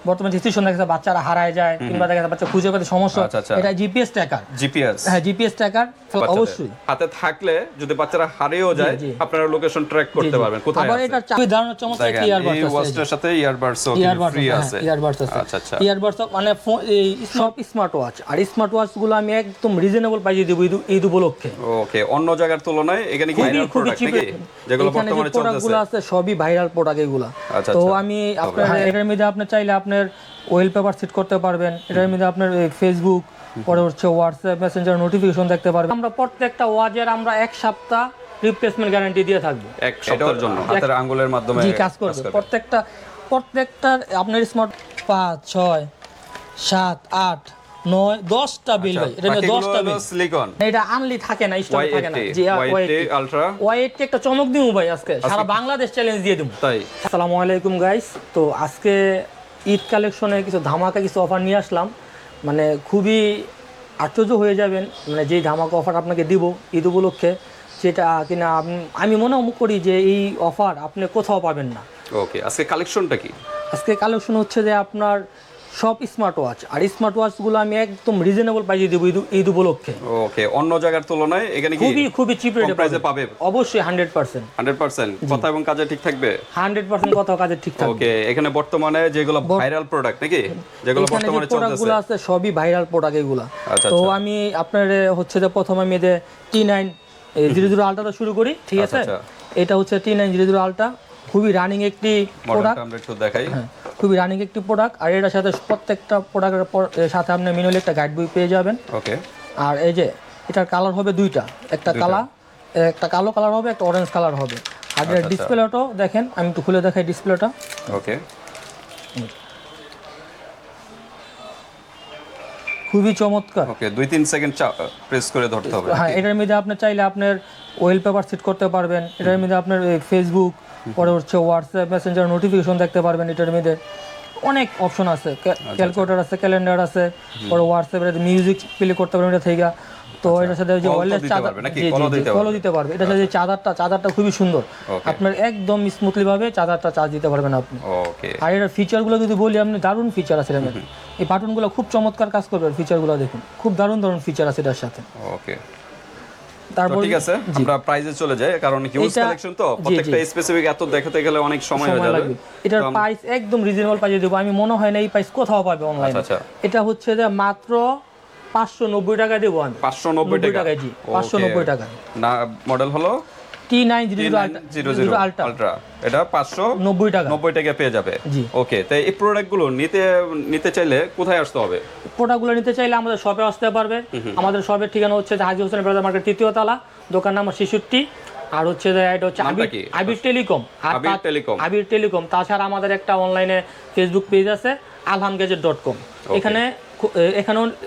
বর্তমানে যে সিচুয়েশন দেখা যাচ্ছে বাচ্চারা হারায় যায় কিংবা দেখা যাচ্ছে বাচ্চা খুঁজে পেতে সমস্যা, এটা জিপিএস ট্র্যাকার। হ্যাঁ, জিপিএস ট্র্যাকার অবশ্যই হাতে থাকলে যদি বাচ্চারা হারিয়েও যায় আপনারা লোকেশন ট্র্যাক করতে পারবেন কোথায় আছে। আবার এটা চাবি দাঁড়ানোর চমৎকার ইয়ারবাডস আছে, এই ওয়াচটার সাথে ইয়ারবাডস ফ্রি আছে। ইয়ারবাডস আছে, আচ্ছা ইয়ারবাডস মানে এই সব স্মার্ট ওয়াচ, আর স্মার্ট ওয়াচ গুলো আমি একদম রিজনেবল প্রাইসে দেব ঈদ উপলক্ষে। ওকে, অন্য জায়গার তুলনায় এখানে কি ভাইরাল প্রোডাক্ট নাকি যেগুলো বর্তমানে চলতেছে? প্রোডাক্টগুলো আছে সবই ভাইরাল প্রোডাক্ট এগুলো। তো আমি আপনার এটার মধ্যে আপনি চাইলে আপনার ওয়েল পেপার সেট করতে পারবেন, এটার মধ্যে আপনার ফেসবুক, পরে হচ্ছে হোয়াটসঅ্যাপ মেসেঞ্জার নোটিফিকেশন দেখতে পারবেন। আমরা প্রত্যেকটা ওয়াচের আমরা 1 সপ্তাহ রিপ্লেসমেন্ট গ্যারান্টি দিয়ে থাকবো, 1 সপ্তাহের জন্য হাতের আঙ্গুলের মাধ্যমে কাজ করবে। প্রত্যেকটা আপনার স্মার্ট 5 6 7 8 9 10টা বিল ভাই, এটা 10টা বিল সিলিকন, এটা আনলি থাকে না, স্টক থাকে না। জি ওয়াইটি আলট্রা ওয়াইটি একটা চমক দিমু ভাই আজকে, সারা বাংলাদেশ চ্যালেঞ্জ দিয়ে দিমু। তাই আসসালামু আলাইকুম গাইস, তো আজকে ঈদ কালেকশনে কিছু ধামাকা কিছু অফার নিয়ে আসলাম, মানে খুবই আশ্চর্য হয়ে যাবেন, মানে যেই ধামাকা অফার আপনাকে দিব ঈদ উপলক্ষে, সেটা কিনা আমি মনে করি যে এই অফার আপনি কোথাও পাবেন না। ওকে, আজকে কালেকশনটা কি? আজকে কালেকশন হচ্ছে যে আপনার সব স্মার্ট ওয়াচ, আর স্মার্ট ওয়াচগুলো আমি একদম রিজনেবল প্রাইসে দেব ঈদ উপলক্ষে। ওকে, অন্য জায়গার তুলনায় এখানে কি খুবই চিপ রেটে প্রাইসে পাবে? অবশ্যই 100%। কথা এবং কাজে ঠিক থাকবে? 100% কথা কাজে ঠিক থাকবে। ওকে, এখানে বর্তমানে যেগুলো ভাইরাল প্রোডাক্ট নাকি, যেগুলো বর্তমানে চলতেছে প্রোডাক্টগুলো আছে সবই ভাইরাল প্রোডাক্ট এগুলো। তো আমি আপনার হচ্ছে যে প্রথম আমি যে T9 00 আলট্রাটা শুরু করি, ঠিক আছে? এটা হচ্ছে T9 00 আলট্রা, খুবই রানিং একটি প্রোডাক্ট, আমরা একটু দেখাই। খুবই রানিং একটি প্রোডাক্ট, আর এটার সাথে প্রত্যেকটা প্রোডাক্টের সাথে আপনি ম্যানুয়ালি একটা গাইড বই পেয়ে যাবেন। ওকে, আর এই যে এটার কালার হবে দুইটা, একটা কালো কালার হবে, একটা অরেঞ্জ কালার হবে। আর এর ডিসপ্লেটাও দেখেন, আমি একটু খুলে দেখাই ডিসপ্লেটা। ওকে, খুবই চমৎকার। ওকে, 2-3 সেকেন্ড প্রেস করে ধরতে হবে। হ্যাঁ, এটার মধ্যে আপনি চাইলে আপনার ওয়েল পেপার সেট করতে পারবেন, এটার মধ্যে আপনার ফেসবুক, পরে হচ্ছে হোয়াটসঅ্যাপ মেসেঞ্জার নোটিফিকেশন দেখতে পারবেন। এটার মধ্যে অনেক অপশন আছে, ক্যালকুলেটর আছে, ক্যালেন্ডার আছে, পরে হোয়াটসঅ্যাপে মিউজিক প্লে করতে পারবেন এটা থেকে। তো এটার সাথে যে ওয়্যারলেস চার্জার কলও দিতে পারবে। এটার সাথে যে চার্জারটা খুবই সুন্দর, আপনার একদম স্মুথলি ভাবে চার্জারটা চার্জ দিতে পারবেন আপনি। ওকে, আর এটার ফিচারগুলো যদি বলি, আপনি দারুণ ফিচার আছে এর মধ্যে। এই বাটনগুলো খুব চমৎকার কাজ করবে, ফিচারগুলো দেখুন, খুব দারুণ ফিচার আছে এটার সাথে। ওকে, তারপর ঠিক আছে, আমরা প্রাইসে চলে যাই, কারণ হিউজ কালেকশন তো প্রত্যেকটা স্পেসিফিক এত দেখাতে গেলে অনেক সময় হয়ে যাবে। এটার প্রাইস একদম রিজনেবল প্রাইসে দেব, আমি মনে হয় না এই প্রাইস কোথাও পাবে অনলাইনে। এটা হচ্ছে যে মাত্র 590 টাকা দেব আমি। 590 টাকা? জি, 590 টাকা। না, মডেল হলো T9 00 আলট্রা, এটা 590 টাকা 90 টাকা পেয়ে যাবে। ওকে, তাই এই প্রোডাক্টগুলো নিতে চাইলে কোথায় আসতে হবে? প্রোডাক্টগুলো নিতে চাইলে আমাদের শপে আসতে পারবে। আমাদের শপের ঠিকানা হচ্ছে হাজী হোসেন ব্রাদার মার্কেট 3য় তলা, দোকান নাম্বার 66। আর হচ্ছে যে এটা হচ্ছে আবির টেলিকম। তাছাড়া আমাদের একটা অনলাইনে ফেসবুক পেজ আছে alhamgadget.com,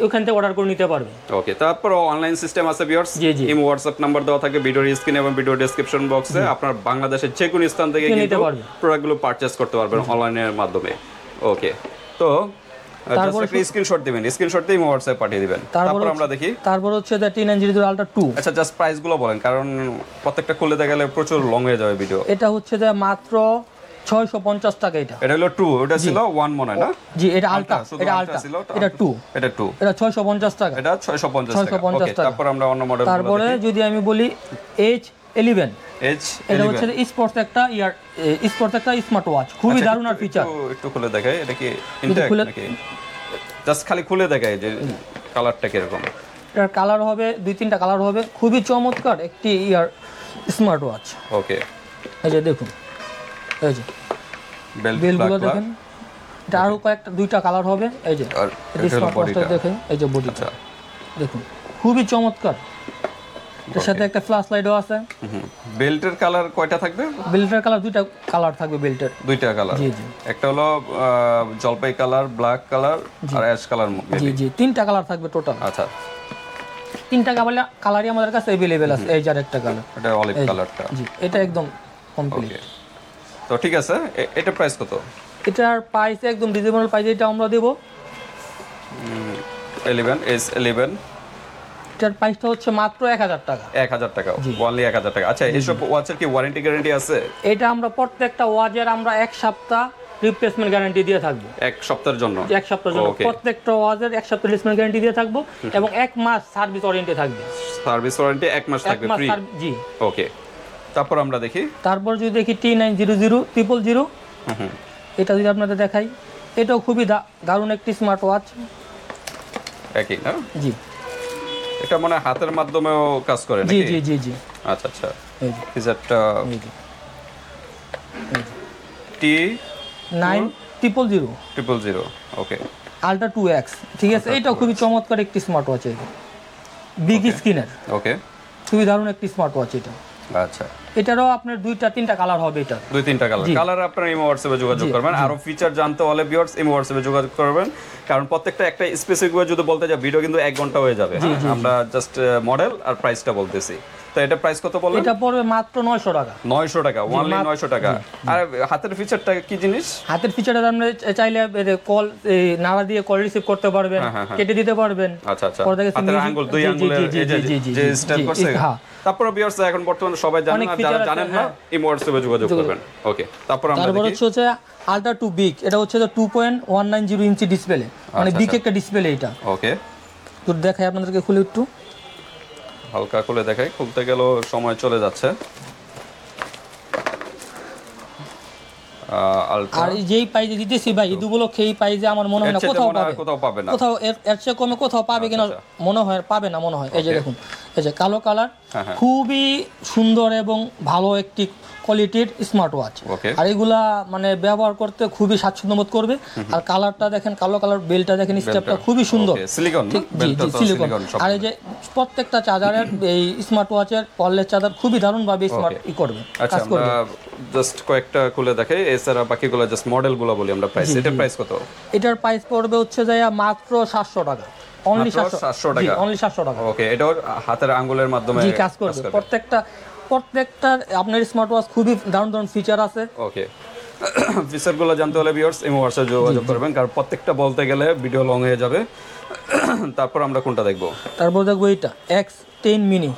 ওখান থেকে অর্ডার করে নিতে পারবে। ওকে, তারপর অনলাইন সিস্টেম আছে ভিউয়ার্স, এই হোয়াটসঅ্যাপ নাম্বার দেওয়া থাকে ভিডিওর স্ক্রিনে এবং ভিডিও ডেসক্রিপশন বক্সে। আপনার বাংলাদেশের যে কোনো স্থান থেকে কিন্তু প্রোডাক্টগুলো পারচেজ করতে পারবেন অনলাইনের মাধ্যমে। ওকে, তো জাস্ট একটা স্ক্রিনশট দিবেন, স্ক্রিনশট দিয়ে হোয়াটসঅ্যাপ পাঠিয়ে দিবেন। তারপর আমরা দেখি। তারপর হচ্ছে যে T9 00 আলট্রা 2। আচ্ছা, জাস্ট প্রাইসগুলো বলেন, কারণ প্রত্যেকটা খুলে দেখালে প্রচুর লং হয়ে যাবে ভিডিও। এটা হচ্ছে যে মাত্র 650 টাকা। এটা হলো 2, ওটা ছিল 1 মনে হয় না? জি, এটা আলট্রা, এটা 2, এটা 650 টাকা, এটা 650 টাকা। তারপর আমরা অন্য মডেল। তারপরে যদি আমি বলি H11, এটা হচ্ছে স্পোর্টস একটা স্মার্ট ওয়াচ, খুবই দারুণ আর ফিচার। একটু খুলে দেখাই, এটা কি ইনটেক নাকি? জাস্ট খালি খুলে দেখাই যে কালারটা কি রকম। এটার কালার হবে 2-3টা কালার হবে, খুবই চমৎকার একটি স্মার্ট ওয়াচ। ওকে, এই যে দেখুন, এই যে বেলগুলো দেখেন, এটা আরো দুইটা কালার হবে। এই যে স্মার্ট ওয়াচটা দেখেন, এই যে বডিটা দেখুন, খুবই চমৎকার। এর সাথে একটা ফ্ল্যাশ লাইটও আছে। বেল্টের কালার কয়টা থাকবে? বেল্টের কালার দুইটা কালার থাকবে, বেল্টের দুইটা কালার। জি জি, একটা হলো জলপাই কালার, ব্ল্যাক কালার আর অ্যাশ কালার। জি জি, 3টা কালার থাকবে টোটাল। আচ্ছা, 3টা কালারই আমাদের কাছে अवेलेबल আছে। এই যে আরেকটা কালার, এটা অলিভ কালারটা। জি, এটা একদম কমপ্লিট। তো ঠিক আছে, এটা প্রাইস কত? এটার প্রাইস একদম রিজনেবল প্রাইসে এটা আমরা দেব 11S11। এটার প্রাইসটা হচ্ছে মাত্র 1000 টাকা। 1000 টাকা, অনলি 1000 টাকা। আচ্ছা, এইসব ওয়াচের কি ওয়ারেন্টি গ্যারান্টি আছে? এটা আমরা প্রত্যেকটা ওয়াচের আমরা 1 সপ্তাহ রিপ্লেসমেন্ট গ্যারান্টি দিয়ে থাকবো এক সপ্তাহের জন্য। এক সপ্তাহের জন্য Okay. প্রত্যেকটা ওয়াজের এক সপ্তাহ রিপ্লেসমেন্ট গ্যারান্টি দিয়ে থাকবো এবং 1 মাস সার্ভিস ওয়ারেন্টি থাকবে। সার্ভিস ওয়ারেন্টি 1 মাস 1 থাকবে মাস ফ্রি। জি। ওকে, তারপর আমরা দেখি। তারপর যদি দেখি T900000, এটা যদি আপনাদের দেখাই, এটাও খুবই দারুণ একটি স্মার্ট ওয়াচ। একই না? জি এটা মনে হয় হাতের মাধ্যমেও কাজ করে জি নাকি? জি জি জি আচ্ছা আচ্ছা, এই যে ফিচারটা এই যে T900000। 900000 ওকে, আলট্রা 2X, ঠিক আছে। এটাও খুবই চমৎকার একটি স্মার্ট ওয়াচ, এই বিগ স্ক্রিনের ওকে, খুবই দারুণ একটি স্মার্ট ওয়াচ এটা। আচ্ছা, এটারও আপনার 2-3টা কালার হবে এটা। 2-3টা কালার আপনারা ইমো হোয়াটসঅ্যাপে যোগাযোগ করবেন। আরো ফিচার জানতে হলে ভিউয়ার্স ইমো হোয়াটসঅ্যাপে যোগাযোগ করবেন, কারণ প্রত্যেকটা একটা স্পেসিফিক ওয়ে যদি বলতে যাই ভিডিও কিন্তু 1 ঘন্টা হয়ে যাবে। আমরা জাস্ট মডেল আর প্রাইসটা বলতেছি। তো এটা প্রাইস কত বললেন? এটা পড়বে মাত্র 900 টাকা। 900 টাকা, অনলি 900 টাকা। আর হাতের ফিচারটা কি জিনিস? হাতের ফিচারটা আপনি চাইলে কল নাড়া দিয়ে কল রিসিভ করতে পারবেন, কেটে দিতে পারবেন। আচ্ছা আচ্ছা, হাতের আঙ্গুল, দুই আঙ্গুলের এই যে স্টাইল করছে। তারপর ভিউয়ার্স এখন বর্তমানে সবাই জানেন, আর যারা জানেন না ইমো হোয়াটসঅ্যাপে যোগাযোগ করবেন। ওকে, তারপর আমরা তারপর দেখি। হচ্ছে আলট্রা 2 বিগ, এটা হচ্ছে 2.190 ইঞ্চি ডিসপ্লে, মানে বিগ একটা ডিসপ্লে এটা। ওকে, তো দেখাই আপনাদেরকে খুলে একটু, হালকা খুলে দেখাই, খুলতে গেলেও সময় চলে যাচ্ছে। আর যেই প্রাইজে দিতেছি ভাই, ঈদ উপলক্ষে এই প্রাইজে আমার মনে হয় না কোথাও পাবে না, কোথাও এর চেয়ে কমে কোথাও পাবে কিনা মনে হয়, পাবে না মনে হয়। এই যে দেখুন, এই যে কালো কালার, খুবই সুন্দর এবং ভালো একটি কোয়ালিটির স্মার্ট ওয়াচ। আর এগুলা মানে ব্যবহার করতে খুবই স্বাচ্ছন্দ্য বোধ করবে। আর কালারটা দেখেন, কালো কালার, বেলটা দেখেন, স্টেপটা খুবই সুন্দর, সিলিকন। সিলিকন। আর এই যে প্রত্যেকটা চার্জারের এই স্মার্ট ওয়াচের ওয়্যারলেস চার্জার খুবই দারুণভাবে স্মার্ট করবে, কাজ করবে। জাস্ট কয়েকটা খুলে দেখাই, এছাড়া বাকিগুলো জাস্ট মডেলগুলো বলি আমরা। প্রাইস, এটার প্রাইস কত? এটার প্রাইস পড়বে হচ্ছে যায় মাত্র 700 টাকা। অনলি 700 টাকা। অনলি 700 টাকা। ওকে, এটাও হাতের আঙ্গুলের মাধ্যমে কাজ করবে। প্রত্যেকটা আপনার স্মার্ট ওয়াচ খুবই দারুণ দারুণ ফিচার আছে। ওকে, ফিচারগুলো জানতে হলে ভিউয়ার্স ইমো হোয়াটসঅ্যাপে যোগাযোগ করবেন, কারণ প্রত্যেকটা বলতে গেলে ভিডিও লং হয়ে যাবে। তারপর আমরা কোনটা দেখবো? তারপর দেখবো এটা X10 মিনি।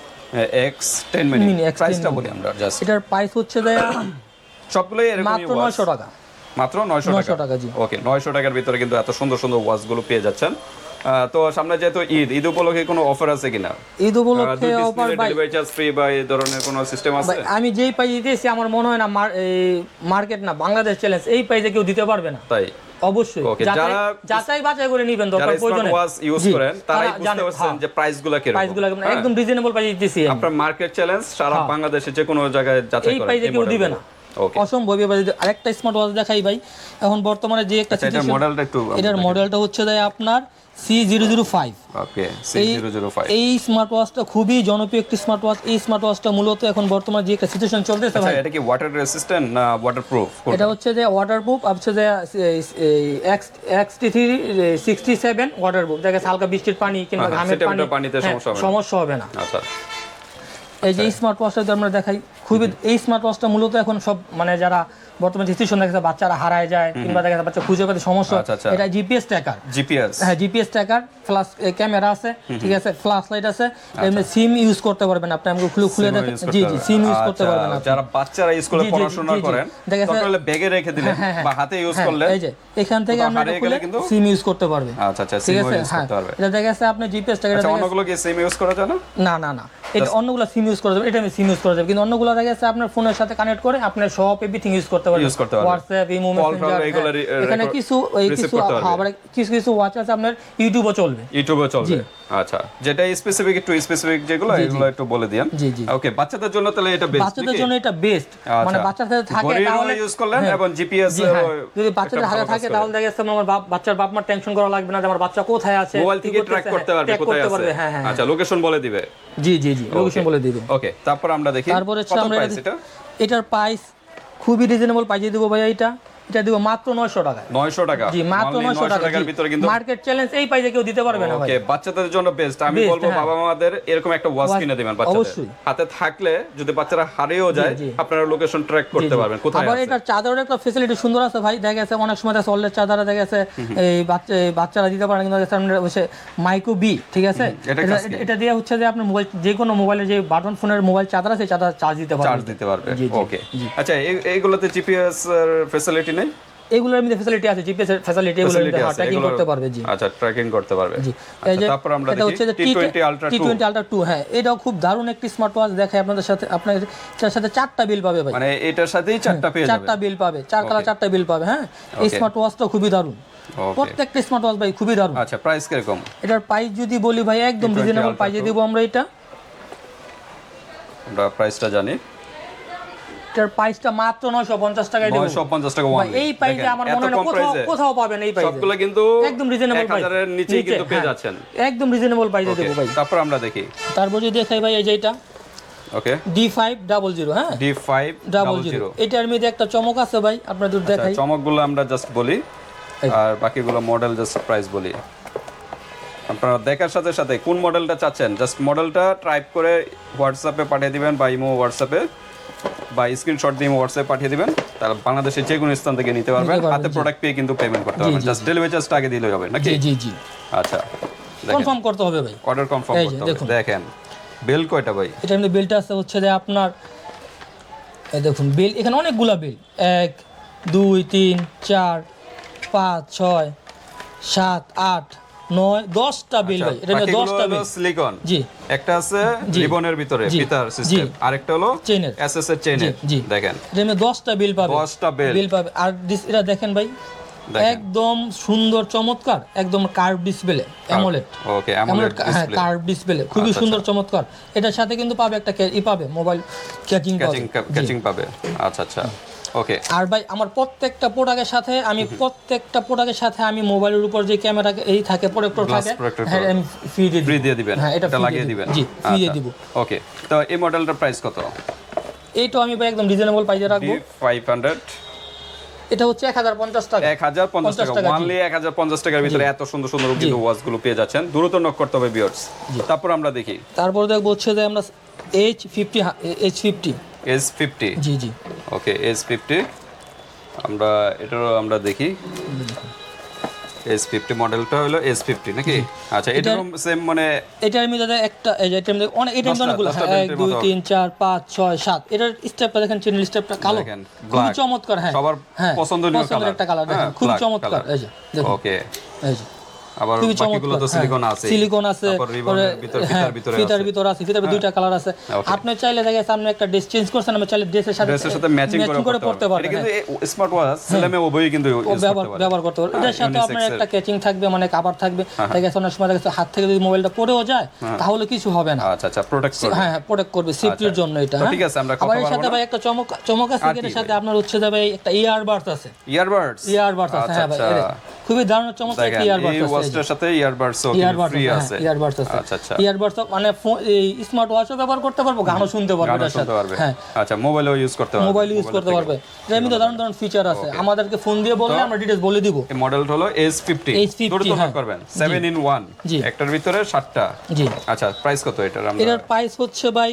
X10 মিনি, প্রাইসটা বলি আমরা জাস্ট। এটার প্রাইস হচ্ছে যায় সবগুলোই এরকমই মাত্র 900 টাকা। মাত্র 900 টাকা। জি। ওকে, 900 টাকার ভিতরে কিন্তু এত সুন্দর সুন্দর ওয়াচগুলো পেয়ে যাচ্ছেন। তো সামনে যেহেতু ঈদ উপলক্ষে কোনো অফার আছে কিনা? ঈদ উপলক্ষে অফার ভাই, ডেলিভারি চার্জ ফ্রি বা এই ধরনের কোনো সিস্টেম আছে? আমি যেই প্রাইসে দিয়েছি আমার মনে হয় না মার্কেট না বাংলাদেশ চ্যালেঞ্জ এই প্রাইসে কেউ দিতে পারবে না। তাই অবশ্যই যাচাই বাছাই করে নেবেন, দরকার প্রয়োজনে ওয়াচ ইউজ করেন তারাই বুঝতে পারছেন যে প্রাইসগুলো কি রকম। প্রাইসগুলো একদম রিজনেবল প্রাইসে দিতেছি। আপনার মার্কেট চ্যালেঞ্জ সারা বাংলাদেশে যে কোনো জায়গায় যাচাই করেন, এই প্রাইসে কেউ দিবে না। অসম্ভব। আরেকটা স্মার্ট ওয়াচ দেখাই ভাই, এখন বর্তমানে যে একটা এটার মডেলটা একটু, এটার মডেলটা হচ্ছে আপনার C005। ওকে, C005। এই স্মার্ট ওয়াচটা খুবই জনপ্রিয় একটি স্মার্ট ওয়াচ। এই স্মার্ট ওয়াচটা মূলত এখন বর্তমানে যে একটা সিচুয়েশন চলতেছে ভাই, এটা কি ওয়াটার রেসিস্ট্যান্ট না ওয়াটারপ্রুফ? এটা হচ্ছে যে ওয়াটারপ্রুফ, হচ্ছে যে XT367 ওয়াটারপ্রুফ। দেখেন হালকা বৃষ্টির পানি কিংবা ঘামের পানিতে সমস্যা হবে না। আচ্ছা, এই যে স্মার্ট ওয়াচটা যদি আমরা দেখাই, খুবই এই স্মার্ট ওয়াচটা মূলত এখন সব মানে যারা বর্তমানে সিচুয়েশন দেখা যাচ্ছে বাচ্চারা হারায় যায় কিংবা দেখা যাচ্ছে বাচ্চা খুঁজে পেতে সমস্যা, এটা জিপিএস ট্র্যাকার। হ্যাঁ, জিপিএস ট্র্যাকার, ফ্ল্যাশ ক্যামেরা আছে, ঠিক আছে, ফ্ল্যাশ লাইট আছে, এমনি সিম ইউজ করতে পারবেন আপনি। আমি খুলে দেখেন, জি জি, সিম ইউজ করতে পারবেন আপনি। যারা বাচ্চারা স্কুলে পড়াশোনা করেন তখন ব্যাগে রেখে দিলেন বা হাতে ইউজ করলেন, এই যে এখান থেকে আপনি সিম ইউজ করতে পারবেন। আচ্ছা আচ্ছা, সিম ইউজ করতে পারবেন। এটা দেখা যাচ্ছে আপনি জিপিএস ট্র্যাকার। আচ্ছা, অন্যগুলো কি সিম ইউজ করা যায় না? না না না, এটা অন্যগুলো সিম ইউজ করা যাবে, এটা আমি সিম ইউজ করা যাবে, কিন্তু অন্যগুলো দেখা যাচ্ছে আপনার ফোনের সাথে কানেক্ট করে আপনি সব এভরিথিং ইউজ করতে পারবেন। হোয়াটসঅ্যাপ, ইমো, মেসেঞ্জার, এখানে কিছু আবার কিছু ওয়াচ আছে আপনার ইউটিউবও চলবে। আচ্ছা, যেটা স্পেসিফিক, একটু স্পেসিফিক যেগুলো এগুলো একটু বলে দিন। জি জি। ওকে, বাচ্চাদের জন্য তাহলে এটা বেস্ট। বাচ্চাদের জন্য এটা বেস্ট, মানে বাচ্চাদের থাকে তাহলে ইউজ করলেন এবং জিপিএস যদি বাচ্চাদের হাতে থাকে তাহলে দেখা যাচ্ছে আমার বাচ্চার বাপ মা টেনশন করা লাগবে না যে আমার বাচ্চা কোথায় আছে, মোবাইল থেকে ট্র্যাক করতে পারবে কোথায় আছে। হ্যাঁ, আচ্ছা, লোকেশন বলে দিবে। জি জি জি, লোকেশন বলে দিবে। ওকে, তারপর আমরা দেখি তারপর হচ্ছে আমরা এটার প্রাইস খুবই রিজনেবল প্রাইসে দেব ভাই। এটা দিব মাত্র 900 টাকা। 900 টাকা? জি, মাত্র 900 টাকার ভিতরে, কিন্তু মার্কেট চ্যালেঞ্জ এই প্রাইসে কেউ দিতে পারবে না ভাই। ওকে, বাচ্চাদের জন্য বেস্ট। আমি বলবো বাবা মাদের এরকম একটা ওয়াচ কিনে দিবেন বাচ্চাদের হাতে থাকলে, যদি বাচ্চারা হারিয়েও যায় আপনারা লোকেশন ট্র্যাক করতে পারবেন কোথায় আছে। আবার এটা চার্জারের একটা ফ্যাসিলিটি সুন্দর আছে ভাই, দেখা গেছে অনেক সময় আছে অনলাইন চার্জার দেখা গেছে এই বাচ্চারা দিতে পারে, কিন্তু হচ্ছে মাইক্রো বি, ঠিক আছে, এটা দিয়ে হচ্ছে যে আপনি মোবাইল, যে কোনো মোবাইলের যে বাটন ফোনের মোবাইল চার্জার আছে চার্জ দিতে পারবে। ওকে, আচ্ছা, এইগুলোতে জিপিএস এর ফ্যাসিলিটি নেই? এগুলোর মধ্যে ফ্যাসিলিটি আছে, জিপিএস এর ফ্যাসিলিটি, এগুলোর মধ্যে ট্র্যাকিং করতে পারবে। জি আচ্ছা, ট্র্যাকিং করতে পারবে। জি আচ্ছা, তারপর আমরা এটা হচ্ছে দেখি T20 Ultra 2। T20 Ultra 2, হ্যাঁ এটাও খুব দারুণ একটি স্মার্ট ওয়াচ। দেখাই আপনাদের সাথে, আপনাদের সাথে 4টা বিল পাবে ভাই, মানে এটার সাথেই 4টা পেয়ে যাবে, 4টা বিল পাবে, 4 কালার 4টা বিল পাবে। হ্যাঁ, এই স্মার্ট ওয়াচটা খুবই দারুণ, প্রত্যেকটা স্মার্ট ওয়াচ ভাই খুবই দারুণ। আচ্ছা, প্রাইস কিরকম? এটার প্রাইস যদি বলি ভাই একদম রিজনেবল প্রাইসে দেব আমরা। আমরা প্রাইসটা জানি, এটার প্রাইসটা মাত্র 950 টাকায় দেব। 950 টাকা ভাই এই প্রাইসে আমার মনে হয় কোথাও পাবেন এই প্রাইসে। সবগুলো কিন্তু একদম রিজনেবল প্রাইস, 1000 এর নিচেই কিন্তু পেয়ে যাচ্ছেন, একদম রিজনেবল প্রাইসে দেব ভাই। তারপর আমরা দেখি, তারপর যদি দেখাই ভাই এই যে এটা ওকে D500, হ্যাঁ D500। এটার মধ্যে একটা চমক আছে ভাই, আপনাদের দেখাই। চমকগুলো আমরা জাস্ট বলি আর বাকিগুলো মডেল জাস্ট প্রাইস বলি। আপনারা দেখার সাথে সাথে কোন মডেলটা চাচ্ছেন জাস্ট মডেলটা টাইপ করে হোয়াটসঅ্যাপে পাঠিয়ে দিবেন, বা ইমো হোয়াটসঅ্যাপে বা স্ক্রিনশট দিয়ে হোয়াটসঅ্যাপে পাঠিয়ে দিবেন। তাহলে বাংলাদেশের যে কোনো স্থান থেকে নিতে পারবেন, হাতে প্রোডাক্ট পেয়ে কিন্তু পেমেন্ট করতে পারবেন, জাস্ট ডেলিভারি চার্জটা আগে দিলেই হবে নাকি? জি জি। আচ্ছা, কনফার্ম করতে হবে ভাই, অর্ডার কনফার্ম করতে হবে। দেখেন বেল কয়টা ভাই? এটা এমনি বেলটা আছে হচ্ছে যে আপনার, এই দেখুন বেল এখানে অনেকগুলা বেল, 1 2 3 4 5 6 7 8 9 10টা বেল ভাই। এটা 10টা বেল সিলিকন। জি, একটা আছে রিবনের ভিতরে ফিতার সিস্টেম, আরেকটা হলো চেইনের, এসএস এর চেইনের। দেখেন এটা 10টা বেল পাবে, 10টা বেল পাবে। আর এটা দেখেন ভাই, একদম সুন্দর চমৎকার, একদম কার্ভ ডিসপ্লে, অ্যামোলেড। ওকে, অ্যামোলেড হ্যাঁ, কার্ভ ডিসপ্লে খুবই সুন্দর চমৎকার। এটার সাথে কিন্তু পাবে একটা পাবে মোবাইল ক্যাচিং পাবে। আচ্ছা আচ্ছা, ওকে। আর ভাই আমার প্রত্যেকটা প্রোডাক্টের সাথে আমি মোবাইলের উপর যে ক্যামেরা এই থাকে, প্রোটেক্টর থাকে, হ্যাঁ আমি ফ্রি দিয়ে দিবেন। হ্যাঁ, এটা লাগিয়ে দিবেন। জি, ফ্রি দিয়ে দিব। ওকে, তো এই মডেলটার প্রাইস কত? এইটা আমি ভাই একদম রিজনেবল প্রাইসে রাখবো। 500, এটা হচ্ছে 1050 টাকা। 1050 টাকা, অনলি 1050 টাকার ভিতরে এত সুন্দর সুন্দর কিন্তু ওয়াচগুলো পেয়ে যাচ্ছেন। দ্রুত নক করতে হবে ভিউয়ার্স। তারপর আমরা দেখি, তারপর দেখবো হচ্ছে যে আমরা H50 জি জি, ওকে H50 আমরা দেখি। S50 মডেলটা হলো S50 নাকি? আচ্ছা, এটার সেম মানে এটার মধ্যে একটা এই যে এটার মধ্যে অনেকগুলো 1 2 3 4 5 6 7 এটার স্টেপটা দেখেন, চ্যানেল স্টেপটা কালো, খুব চমৎকার। হ্যাঁ, সবার পছন্দনীয় একটা কালার দেখেন, খুব চমৎকার। এই যে দেখুন, ওকে, এই যে আবার বাকিগুলো তো সিলিকন আছে, তারপর রিবনের ফিতার ভিতর আছে, ফিতার দুইটা কালার আছে। আপনি চাইলে দেখেন সামনে একটা ড্রেস চেঞ্জ করছেন, আমি চাইলে ড্রেসের সাথে ম্যাচিং করে পড়তে পারবেন। এটা কিন্তু স্মার্ট ওয়াচ ছেলেমেয়ে উভয়ই কিন্তু ব্যবহার করতে পারবে। এটার সাথে আপনার একটা ক্যাচিং থাকবে, মানে কভার থাকবে। দেখেন অনেক সময় দেখেন হাত থেকে যদি মোবাইলটা পড়েও যায় তাহলে কিছু হবে না। আচ্ছা আচ্ছা, প্রোটেক্ট করবে। হ্যাঁ, প্রোটেক্ট করবে সেফটির জন্য এটা। ঠিক আছে, আমরা কথা বলবো। বলবো। এর সাথে ভাই একটা চমক আছে, এর সাথে আপনার হচ্ছে যে ভাই একটা ইয়ারবাডস আছে। ইয়ারবাডস আছে, হ্যাঁ ভাই, খুবই দারুণ চমৎকার একটা ইয়ারবাডস আছে। এই ওয়াচটার সাথে ইয়ারবাডসও ফ্রি আছে। ইয়ারবাডস আছে। আচ্ছা আচ্ছা, ইয়ারবাডস মানে এই স্মার্ট ওয়াচও ব্যবহার করতে পারবো, গানও শুনতে পারবো এটার সাথে। হ্যাঁ, আচ্ছা, মোবাইলও ইউজ করতে পারবে। এর মধ্যে দারুণ ফিচার আছে। আমাদেরকে ফোন দিয়ে বললে আমরা ডিটেইলস বলে দিব। এই মডেলটা হলো S50। দ্রুত নক করবেন, 7 in 1, একটার ভিতরে 7টা। জি, আচ্ছা, প্রাইস কত এটার? এটার প্রাইস হচ্ছে ভাই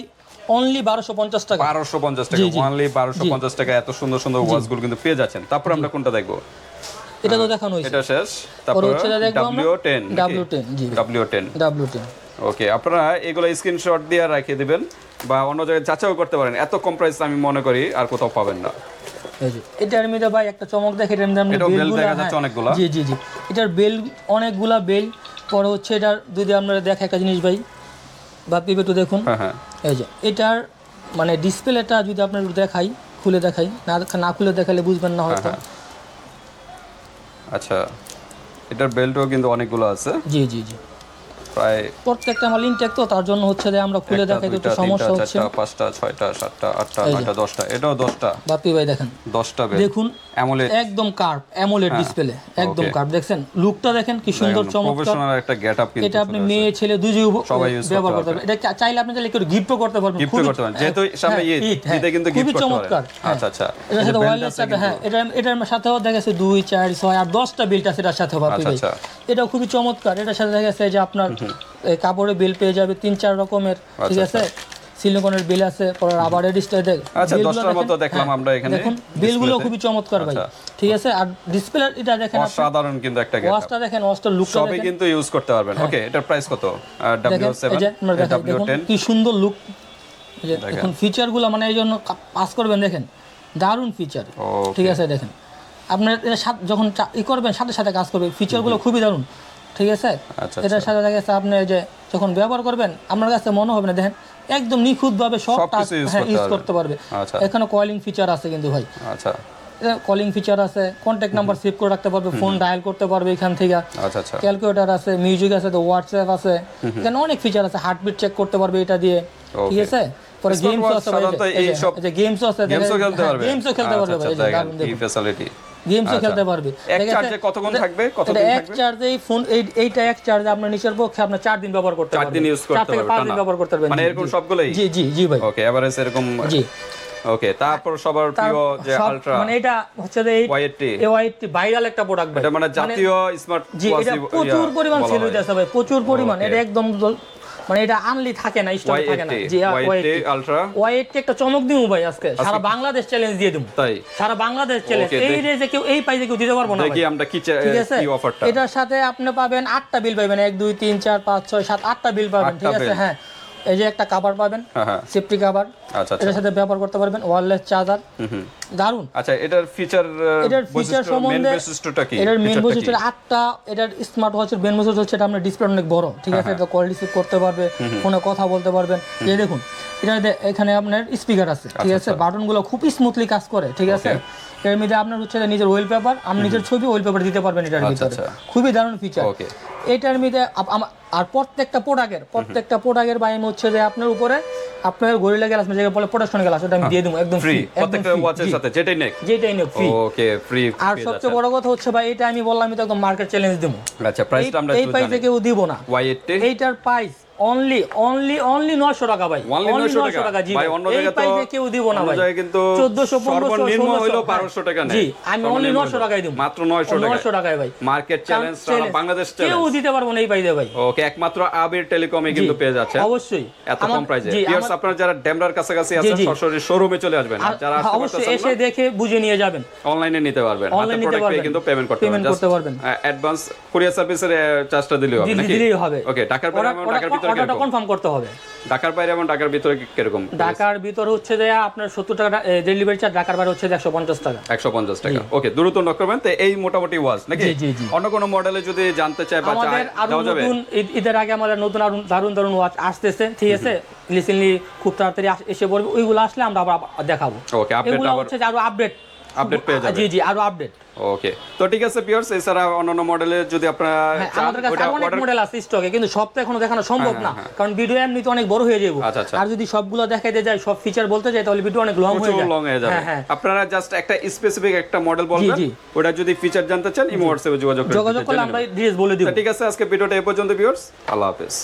অনলি 1250 টাকা। 1250 টাকা, অনলি 1250 টাকা। এত সুন্দর সুন্দর ওয়াচগুলো কিন্তু পেয়ে যাচ্ছেন। তারপর আমরা কোনটা দেখবো? এটা তো দেখানো হয়েছে, এটা শেষ। তারপর হচ্ছে W10 জি, W10। ওকে, আপনারা এগুলো স্ক্রিনশট দিয়ে রেখে দিবেন বা অন্য জায়গায় যাচাইও করতে পারেন। এত কম প্রাইস আমি মনে করি আর কোথাও পাবেন না। এই যে এটার মধ্যে ভাই একটা চমক দেখে, এটার মধ্যে বেল দেখা যাচ্ছে অনেকগুলা। জি জি জি, এটার বেল অনেকগুলা বেল। পরে হচ্ছে এটার যদি আপনারা দেখেন একটা জিনিস ভাই, বা একটু দেখুন। হ্যাঁ, এই যে এটার মানে ডিসপ্লেটা যদি আপনার দেখাই, খুলে দেখাই, না খুলে দেখালে বুঝবেন না হয়তো। আচ্ছা, এটার বেল্টও কিন্তু অনেকগুলো আছে। জি জি জি, প্রায় প্রত্যেকটা আমার ইনটেক, তো তার জন্য হচ্ছে যে আমরা খুলে দেখাই, তো সমস্যা হচ্ছে। 5টা 6টা 7টা 8টা 9টা 10টা, এটাও 10টা। বাপি ভাই দেখেন 10টা বেল, দেখুন অ্যামোলেড, একদম কার্ভ অ্যামোলেড ডিসপ্লে, একদম কার্ভ। দেখছেন লুকটা দেখেন কি সুন্দর চমৎকার, প্রফেশনাল একটা গেটআপ। কিন্তু এটা আপনি মেয়ে ছেলে দুজনেই ব্যবহার করতে পারবেন। এটা চাইলে আপনি চাইলে একটু গিফটও করতে পারবেন, যেহেতু সামনে ঈদ, ঈদে কিন্তু গিফট করতে পারবেন। আচ্ছা আচ্ছা, এটার সাথে ওয়্যারলেস সাথে, হ্যাঁ এটার সাথেও দেখা গেছে 2 4 6 আর 10টা বিলটা সেটার সাথে বাপি ভাই। এটাও খুবই চমৎকার। এটার সাথে দেখা গেছে যে আপনার কাপড়ের বিল পেয়ে যাবে 3-4 রকমের, ঠিক আছে। সিলিকনের বিল আছে, পরে রাবারের স্টাইল। আচ্ছা, 10টার মতো দেখলাম আমরা এখানে। দেখুন বিলগুলো খুবই চমৎকার ভাই, ঠিক আছে। আর ডিসপ্লে এটা দেখেন, অসাধারণ কিন্তু একটা গেটআপ। ওয়াচটা দেখেন, ওয়াচটার লুকটা দেখেন, সবই কিন্তু ইউজ করতে পারবেন। ওকে, এটার প্রাইস কত? W7 W10, কি সুন্দর লুক। এই যে দেখুন ফিচারগুলো, মানে এই জন্য পাস করবেন। দেখেন দারুণ ফিচার, ঠিক আছে। দেখেন আপনার এটা যখন করবেন সাথে সাথে কাজ করবে, ফিচারগুলো খুবই দারুণ, ঠিক আছে। আচ্ছা, এটার সাথে দেখা যাচ্ছে আপনি যে যখন ব্যবহার করবেন আপনার কাছে মনে হবে না, দেখেন একদম নিখুঁতভাবে সব টাচ ইউজ করতে পারবে। আচ্ছা এখানে কলিং ফিচার আছে কিন্তু ভাই, আচ্ছা কলিং ফিচার আছে, কন্ট্যাক্ট নাম্বার সেভ করে রাখতে পারবে, ফোন ডায়াল করতে পারবে এখান থেকে, আচ্ছা আচ্ছা ক্যালকুলেটর আছে, মিউজিক আছে, তো হোয়াটসঅ্যাপ আছে, এখানে অনেক ফিচার আছে, হার্টবিট চেক করতে পারবে এটা দিয়ে, ঠিক আছে। পরে গেমস আছে, এই যে গেমসও আছে, গেমসও খেলতে পারবে, গেমসও খেলতে পারবে ভাই, দারুণ এই ফ্যাসিলিটি। গেমসও খেলতে পারবে। এক চার্জে কতক্ষণ থাকবে, কতদিন থাকবে? এক চার্জে এই ফোন এইটা এক চার্জে আপনার নিচের পক্ষে আপনি 4 দিন ব্যবহার করতে পারবেন, 4 দিন ইউজ করতে 4 থেকে 5 দিন ব্যবহার করতে পারবেন, মানে এরকম সবগুলোই। জি জি জি ভাই, ওকে এভারেজ এরকম, জি ওকে। তারপর সবার প্রিয় যে আলট্রা, মানে এটা হচ্ছে যে এই Y80 ভাইরাল একটা প্রোডাক্ট ভাই, এটা মানে জাতীয় স্মার্ট জি, এটা প্রচুর পরিমাণ সেল হইতাছে ভাই, প্রচুর পরিমাণ, এটা একদম মানে এটা আনলি থাকে না, স্টক থাকে না। জি Y80 আলট্রা, Y80 একটা চমক দিমু ভাই আজকে, সারা বাংলাদেশ চ্যালেঞ্জ দিয়ে দিমু, তাই সারা বাংলাদেশ চ্যালেঞ্জ। এই রেজে কেউ এই প্রাইসে কেউ দিতে পারবো না দেখি ভাই, আমরা কি ঠিক আছে। কি অফারটা, এটার সাথে আপনি পাবেন 8টা বিল পাবেন, 1 2 3 4 5 6 7 8টা বিল পাবেন, ঠিক আছে। হ্যাঁ, এই যে একটা কভার পাবেন, সেফটি কভার, আচ্ছা এটার সাথে ব্যবহার করতে পারবেন, ওয়্যারলেস চার্জার, দারুন। আচ্ছা এটার ফিচার সম্বন্ধে, বৈশিষ্ট্যটা কি? এটার মেইন বৈশিষ্ট্য 8টা, এটার স্মার্ট ওয়াচের মেইন বৈশিষ্ট্য হচ্ছে এটা আপনার ডিসপ্লে অনেক বড়, ঠিক আছে। এটা কল রিসিভ করতে পারবে, ফোনে কথা বলতে পারবেন। এই দেখুন এটা এখানে আপনার স্পিকার আছে, ঠিক আছে, বাটনগুলো খুব স্মুথলি কাজ করে, ঠিক আছে। এর মধ্যে আপনার হচ্ছে নিজের ওয়েল পেপার, আপনি নিজের ছবি ওয়েল পেপার দিতে পারবেন এটার ভিতরে, খুবই দারুণ ফিচার। এটার মধ্যে আর প্রত্যেকটা প্রোডাক্টের বাইম হচ্ছে যে আপনার উপরে আপনার গরিলা গ্লাস যেটা বলে প্রোটেকশন গ্লাস, ওটা আমি দিয়ে দেবো একদম ফ্রি, প্রত্যেকটা ওয়াচের সাথে যেটাই নেক ফ্রি। ওকে ফ্রি। আর সবচেয়ে বড় কথা হচ্ছে ভাই, এটা আমি বললাম আমি তো একদম মার্কেট চ্যালেঞ্জ দেবো। আচ্ছা প্রাইসটা আমরা এই প্রাইসে কেউ দিব না, Y80 এইটার প্রাইস অনলি 900 টাকা ভাই, 900 টাকা। জি ভাই, এই প্রাইসে কেউ দিব না ভাই, কিন্তু 1400 সর্বনিম্ন হলো 1200 টাকা নেয়। জি, আমি অনলি 900 টাকায় দেব, মাত্র 900 টাকায় ভাই। মার্কেট চ্যালেঞ্জ, সারা বাংলাদেশ চ্যালেঞ্জ, কেউ দিতে পারবো না এই প্রাইসে ভাই। ওকে, একমাত্র আবির টেলিকমে কিন্তু পেয়ে যাচ্ছে অবশ্যই এত কম প্রাইসে। ভিউয়ার্স আপনারা যারা ডেমরার কাছাকাছি আছেন সরাসরি শোরুমে চলে আসবেন, আর যারা আসতে অবশ্যই এসে দেখে বুঝে নিয়ে যাবেন, অনলাইনে নিতে পারবেন, হাতে প্রোডাক্ট পেয়ে কিন্তু পেমেন্ট করতে পারবেন। অ্যাডভান্স কুরিয়ার সার্ভিসের চার্জটা দিলেই হবে নাকি? দিলেই হবে। ওকে, ঢাকার বাইরে এবং ঢাকার ভিতরে অর্ডারটা কনফার্ম করতে হবে। ঢাকার বাইরে এবং ঢাকার ভিতরে কিরকম? ঢাকার ভিতরে হচ্ছে যে আপনার 70 টাকা ডেলিভারি চার্জ, ঢাকার বাইরে হচ্ছে 150 টাকা। 150 টাকা। ওকে, দ্রুত নক করবেন। তো এই মোটামুটি ওয়াজ নাকি? অন্য কোনো মডেলে যদি জানতে চায় বা চায় দেওয়া যাবে? নতুন ঈদের আগে আমাদের নতুন দারুণ ওয়াচ আসতেছে, ঠিক আছে। রিসেন্টলি খুব তাড়াতাড়ি এসে পড়বে, ওইগুলো আসলে আমরা আবার দেখাবো। ওকে, আপডেট হচ্ছে যে আরো আপডেট পেয়ে যাবেন। জি আরো আপডেট। ওকে, তো ঠিক আছে ভিউয়ার্স, এছাড়া অন্যান্য মডেলে যদি আপনারা আমাদের কাছে অনেক মডেল আছে স্টকে, কিন্তু সব তো এখনো দেখানো সম্ভব না, কারণ ভিডিও এমনিতে অনেক বড় হয়ে যাবে। আর যদি সবগুলো দেখাইতে যাই, সব ফিচার বলতে যাই, তাহলে ভিডিও অনেক লং হয়ে যাবে। আপনারা জাস্ট একটা স্পেসিফিক একটা মডেল বলবেন, ওটা যদি ফিচার জানতে চান ইমো হোয়াটসঅ্যাপে যোগাযোগ করলে আমরা ডিটেইলস বলে দিব। ঠিক আছে, আজকে ভিডিওটা এই পর্যন্ত ভিউয়ার্স, আল্লাহ হাফেজ।